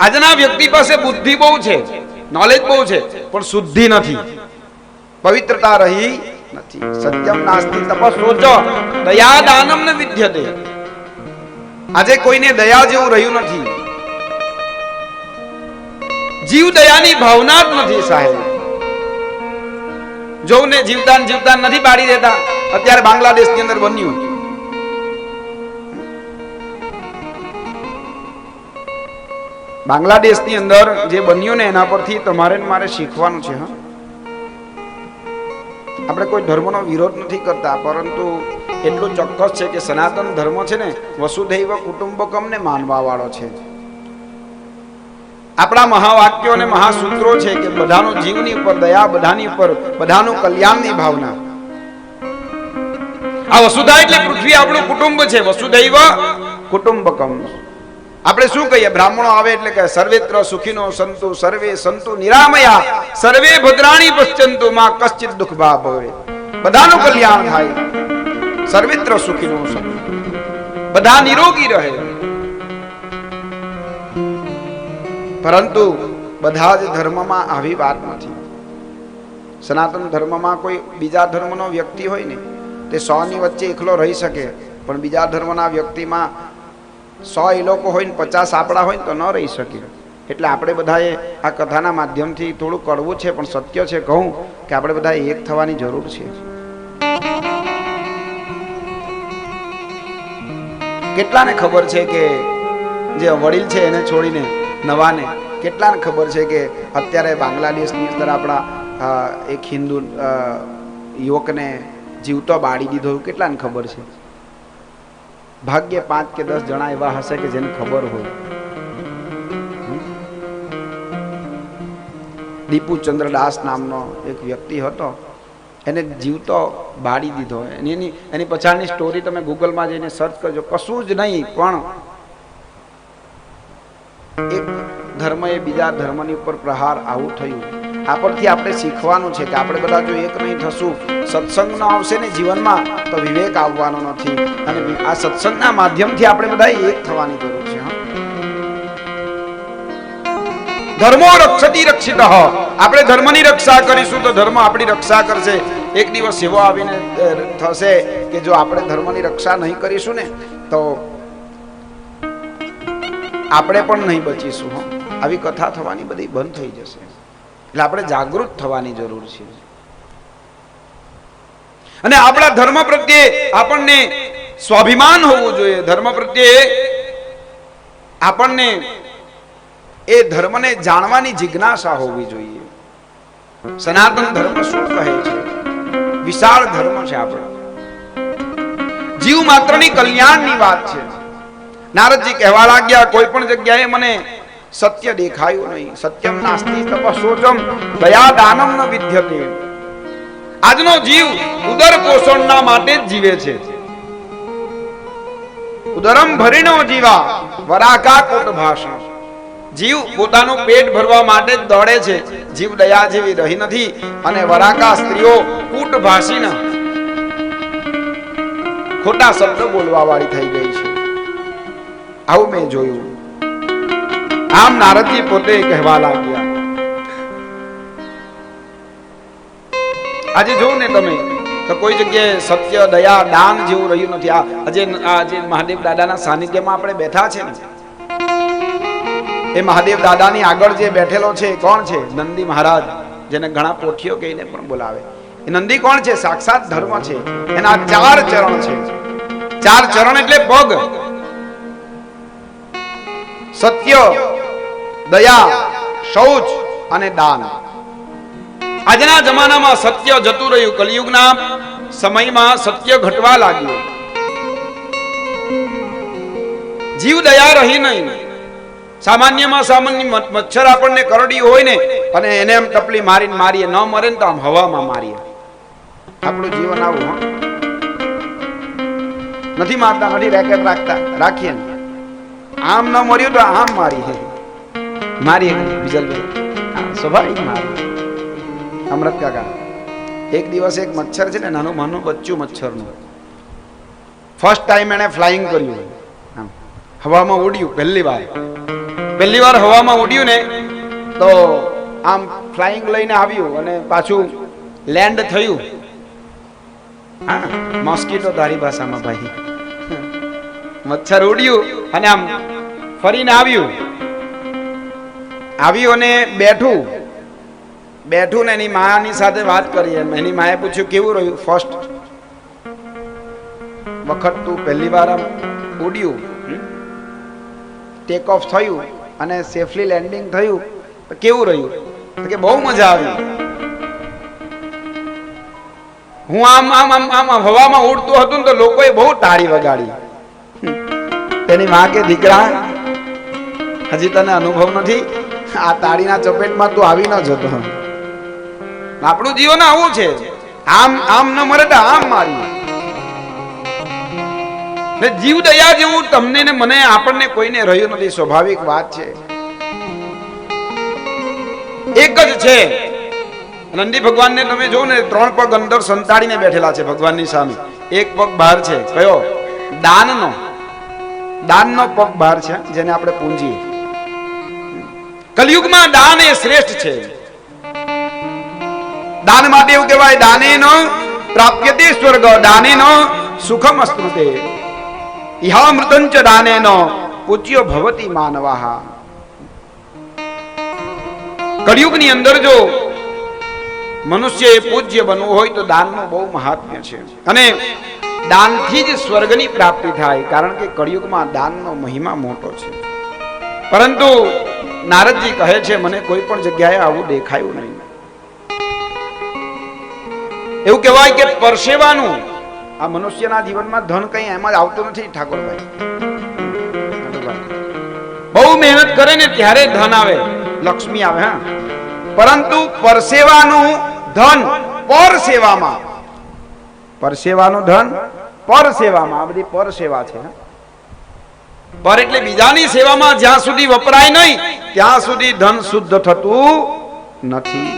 આજના વ્યક્તિ પાસે બુદ્ધિ બહુ છે, નોલેજ બહુ છે, પણ શુદ્ધિ નથી, પવિત્રતા રહી નથી. સત્યમ નાસ્તિ તપસ્સોચ દયા દાનમ ન વિદ્યતે. આજે કોઈને દયા જેવું રહ્યું નથી. જીવ દયાની ભાવના જ નથી સાહેબ. જોને જીવતાન જીવતાન નથી બાળી દેતા. અત્યારે બાંગ્લાદેશની અંદર બન્યું, બાંગ્લાદેશની અંદર જે બન્યું ને એના પરથી તમારે મારે શીખવાનું છે. હા, આપણે કોઈ ધર્મનો વિરોધ નથી કરતા, પરંતુ એટલું ચોક્કસ છે કે સનાતન ધર્મ છે ને વસુધૈવ કુટુંબકમ ને માનવા વાળો છે. આપણા મહાવાક્યો અને મહાસૂત્રો છે કે બધાનો જીવની ઉપર દયા, બધાની ઉપર બધાનું કલ્યાણની ભાવના. આ વસુધા એટલે પૃથ્વી આપણું કુટુંબ છે. વસુધૈવ કુટુંબકમ. આપણે શું કહીએ? બ્રાહ્મણો આવે એટલે કે સર્વેત્ર સુખીનો સંતુ, સર્વે સંતુ નિરામયા, સર્વે ભદ્રાણી પશ્યંતુ, માં કશ્ચિત દુઃખ ભાવ ભવે. બધાનું કલ્યાણ થાય, સર્વેત્ર સુખીનો સંતુ, બધા નિરોગી રહે. પરંતુ બધા જ ધર્મમાં આવી વાત નથી. સનાતન ધર્મમાં કોઈ બીજા ધર્મનો વ્યક્તિ હોય ને તે 100 ની વચ્ચે એકલો રહી શકે, પણ બીજા ધર્મના વ્યક્તિમાં 100 એ લોકો હોય ને 50 આપણા હોય ને તો ન રહી શકે. એટલે આપણે બધાએ આ કથાના માધ્યમથી થોડું કડવું છે પણ સત્ય છે કહું કે આપણે બધા એક થવાની જરૂર છે. કેટલાને ખબર છે કે જે વડીલ છે એને છોડીને નવાને, કેટલાને ખબર છે કે અત્યારે બાંગ્લાદેશની અંદર આપણા એક હિન્દુ યુવકને જીવતો બાળી દીધો? કેટલાને ખબર છે? ભાગ્ય 5 કે 10 જણા એવા હશે કે જેને ખબર હોય. દીપુચંદ્ર દાસ નામનો એક વ્યક્તિ હતો, એને જીવતો બાળી દીધો. એની પછાડની સ્ટોરી તમે ગૂગલમાં જઈને સર્ચ કરજો. કશું જ નહીં, પણ એક ધર્મએ બીજા ધર્મની ઉપર પ્રહાર આવું થયું. આ પરથી આપણે શીખવાનું છે કે આપણે બધા જો એક નહીં થશું, સત્સંગ ન આવશે ને જીવનમાં તો વિવેક આવવાનો નથી. અને આ સત્સંગના માધ્યમથી આપણે બધા એક થવાની જરૂર છે. ધર્મો રક્ષતી રક્ષિત. આપણે ધર્મની રક્ષા કરીશું તો ધર્મ આપણી રક્ષા કરશે. એક દિવસ એવો આવીને થશે કે જો આપણે ધર્મની રક્ષા નહીં કરીશું ને તો આપણે પણ નહીં બચીશું. આવી કથા થવાની બધી બંધ થઈ જશે. એટલે આપણે જાગૃત થવાની જરૂર છે. અને આપણા ધર્મ પ્રત્યે આપણને સ્વાભિમાન હોવું જોઈએ. ધર્મ પ્રત્યે આપણને એ ધર્મને જાણવાની જિજ્ઞાસા હોવી જોઈએ. સનાતન ધર્મ શું કહે છે? વિશાળ ધર્મ છે આપણો. જીવ માત્રની કલ્યાણની વાત છે. નારદજી કહેવા લાગ્યા, કોઈ પણ જગ્યાએ મને સત્ય દેખાયું નહીં. સત્યમ નાસ્તિ તપસ્સોચમ દયા દાનમ ન વિદ્યતે. આજનો જીવ ઉદર પોષણના માટે જ જીવે છે. ઉદરમ ભરીનો જીવા વરાકા કોટ ભાષા. જીવ પોતાનું પેટ ભરવા માટે જ દોડે છે. જીવ દયા જેવી રહી નથી. અને વરાકા સ્ત્રીઓ કૂટ ભાષીના ખોટા શબ્દ બોલવા વાળી થઈ ગઈ છે. આવું મેં જોયું. આમ નારદજી પોતે કહેવા લાગ્યા. આજે જોઉં ને તમે તો કોઈ જગ્યાએ સત્ય, દયા, દાન જેવું રહ્યું નથી. આજે મહાદેવ દાદાના સાનિધ્યમાં આપણે બેઠા છે ને, એ મહાદેવ દાદાની આગળ જે બેઠેલો છે કોણ છે? નંદી મહારાજ, જેને ઘણા પોઠીઓ કહીને પણ બોલાવે. એ નંદી કોણ છે? સાક્ષાત ધર્મ છે. એના 4 ચરણ છે. 4 ચરણ એટલે પગ. સત્ય, દયા, શૌચ અને દાન. આજના જમાનામાં સત્ય જતું રહ્યું. કલિયુગના સમયમાં સત્ય ઘટવા લાગ્યું. જીવ દયા રહી નહીં. સામાન્યમાં સામાન્ય મચ્છર આપણને કરડ્યું હોય ને અને એને એમ ટપલી મારીને મારીએ, ન મરે ને તો આમ હવામાં મારીએ. આપણું જીવન આવું. નથી મારતા, નથી રેકેટ રાખીએ ને. આમ ન મર્યું તો આમ મારીએ બીજલભાઈ, સ્વાભાવિક મારી. અમૃત કાકા, એક દિવસ એક મચ્છર છે ને, નાનું માનું બચ્ચું મચ્છરનું, ફર્સ્ટ ટાઈમ એને ફ્લાઇંગ કર્યું, આમ હવામાં ઉડ્યું પહેલી વાર. પહેલી વાર હવામાં ઉડ્યું ને તો આમ ફ્લાઇંગ લઈને આવ્યું અને પાછું લેન્ડ થયું. હા, મોસ્કીટો તારી ભાષામાં ભાઈ, મચ્છર ઉડ્યું અને આમ ફરીને આવ્યું અને બેઠું ને એની માની સાથે વાત કરી. એની માએ પૂછ્યું કેવું રહ્યું ફર્સ્ટ વખત તું પહેલી વાર આમ ઉડ્યું, ટેક ઓફ થયું અને સેફલી લેન્ડિંગ થયું, તો કેવું રહ્યું? તો કે બહુ મજા આવી. હું આમ આમ આમ આમ હવામાં ઉડતો હતો ને તો લોકોએ બહુ તાળી વગાડી. તેની માં કે દીકરા હજી તને અનુભવ નથી, આ તાળીના ચપેટમાં તું આવી ન જતો. આપણું જીવન આવું છે, આમ આમ ન મરે તો આમ મારી. જીવ દયા જેવું તમને ને મને આપણને કોઈને રહ્યું નથી. સ્વાભાવિક વાત છે, એક જ છે. નંદી ભગવાનને તમે જો ને 3 પગ અંદર સંતાડીને બેઠેલા છે ભગવાનની સામે, એક પગ બહાર છે. કયો? દાનનો પગ બહાર છે, જેને આપણે પૂંજીએ. કલયુગમાં દાન એ શ્રેષ્ઠ છે. દાન માટે એવું કહેવાય, દાનેનો પ્રાપ્યતે સ્વર્ગ, દાનેનો સુખમ અસ્તુતે, ઇહામૃતંચ દાનેનો પૂજ્યો ભવતિ માનવાહ. કળિયુગની અંદર જો મનુષ્ય પૂજ્ય બનવું હોય તો દાનનું બહુ મહાત્મ્ય છે અને દાનથી જ સ્વર્ગની પ્રાપ્તિ થાય, કારણ કે કળિયુગમાં દાનનો મહિમા મોટો છે. પરંતુ નારદજી કહે છે મને કોઈ પણ જગ્યાએ આવું દેખાયું નહીં. એવું કહેવાય કે પરસેવાનું આ મનુષ્યના જીવનમાં ધન કઈ એમ જ આવતું નથી. ઠાકોરભાઈ બહુ મહેનત કરે ને ત્યારે ધન આવે, લક્ષ્મી આવે. હા, પરંતુ પરસેવાનું ધન પરસેવામાં, પરસેવાનું ધન પરસેવામાં, આ બધી પરસેવા છે. પર એટલે બીજાની સેવામાં જ્યાં સુધી વપરાય નહીં ત્યાં સુધી ધન શુદ્ધ થતું નથી.